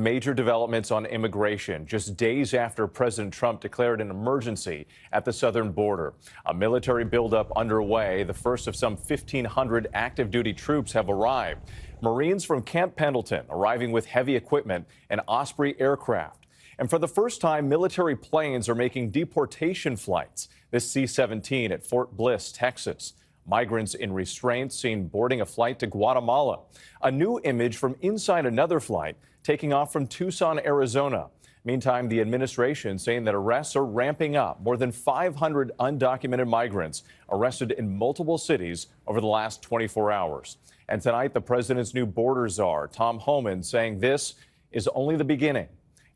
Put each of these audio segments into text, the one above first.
major developments on immigration just days after President Trump declared an emergency at the southern border. A military buildup underway. The first of some 1,500 active duty troops have arrived. Marines from Camp Pendleton arriving with heavy equipment and Osprey aircraft. And for the first time, military planes are making deportation flights. This C-17 at Fort Bliss, Texas. Migrants in restraint seen boarding a flight to Guatemala. A new image from inside another flight taking off from Tucson, Arizona. Meantime, the administration saying that arrests are ramping up. More than 500 undocumented migrants arrested in multiple cities over the last 24 hours. And tonight, the president's new border czar, Tom Homan, saying this is only the beginning.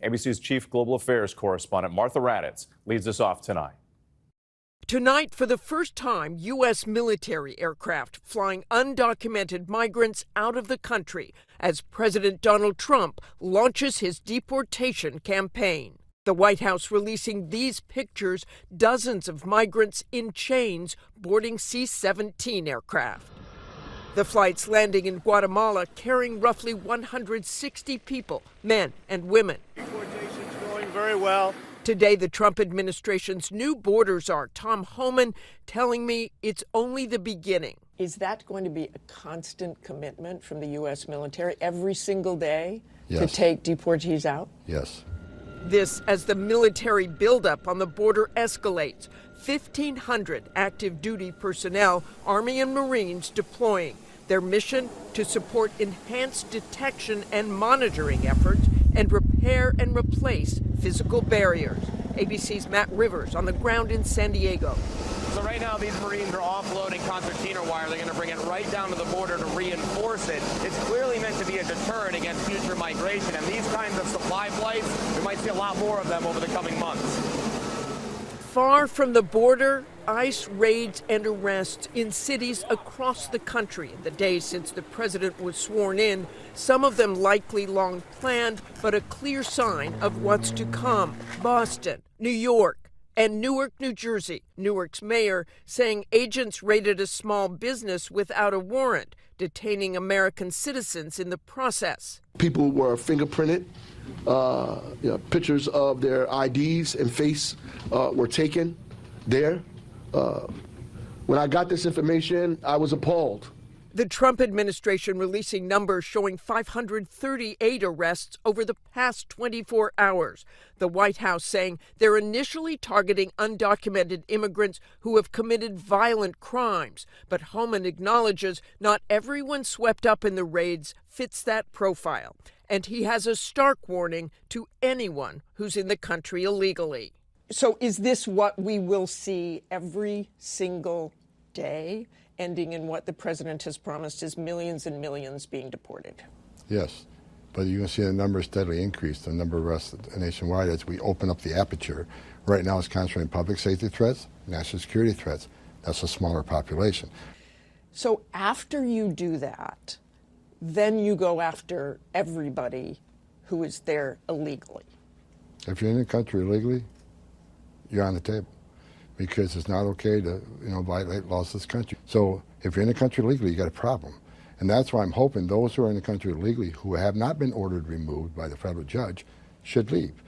ABC's chief global affairs correspondent Martha Raddatz leads us off tonight. Tonight, for the first time, U.S. military aircraft flying undocumented migrants out of the country as President Donald Trump launches his deportation campaign. The White House releasing these pictures, dozens of migrants in chains boarding C-17 aircraft. The flights landing in Guatemala carrying roughly 160 people, men and women. Deportation's going very well. Today, the Trump administration's new border czar, Tom Homan, telling me it's only the beginning. Is that going to be a constant commitment from the U.S. military every single day to take deportees out? Yes. This as the military buildup on the border escalates. 1,500 active duty personnel, Army and Marines deploying. Their mission to support enhanced detection and monitoring efforts and repair and replace physical barriers. ABC's Matt Rivers on the ground in San Diego. So right now these Marines are offloading concertina wire. They're going to bring it right down to the border to reinforce it. It's clearly meant to be a deterrent against future migration. And these kinds of supply flights, we might see a lot more of them over the coming months. Far from the border, ICE raids and arrests in cities across the country in the days since the president was sworn in, some of them likely long planned, but a clear sign of what's to come. Boston, New York, and Newark, New Jersey. Newark's mayor saying agents raided a small business without a warrant, detaining American citizens in the process. People were fingerprinted. Pictures of their IDs and face were taken there. When I got this information, I was appalled. The Trump administration releasing numbers showing 538 arrests over the past 24 hours. The White House saying they're initially targeting undocumented immigrants who have committed violent crimes. But Homan acknowledges not everyone swept up in the raids fits that profile. And he has a stark warning to anyone who's in the country illegally. So is this what we will see every single day, ending in what the president has promised is millions and millions being deported? Yes, but you're going to see the number steadily increase, the number of arrests nationwide as we open up the aperture. Right now it's concentrating public safety threats, national security threats. That's a smaller population. So after you do that, then you go after everybody who is there illegally. If you're in the country illegally, you're on the table because it's not okay to, violate laws of this country. So if you're in the country illegally, you got a problem. And that's why I'm hoping those who are in the country illegally who have not been ordered removed by the federal judge should leave.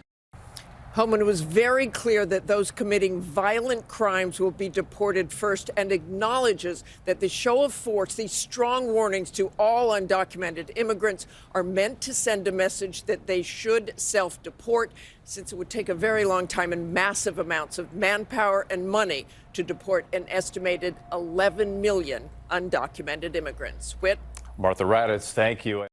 Homan was very clear that those committing violent crimes will be deported first and acknowledges that the show of force, these strong warnings to all undocumented immigrants, are meant to send a message that they should self-deport, since it would take a very long time and massive amounts of manpower and money to deport an estimated 11 million undocumented immigrants. Whit? Martha Raddatz, thank you.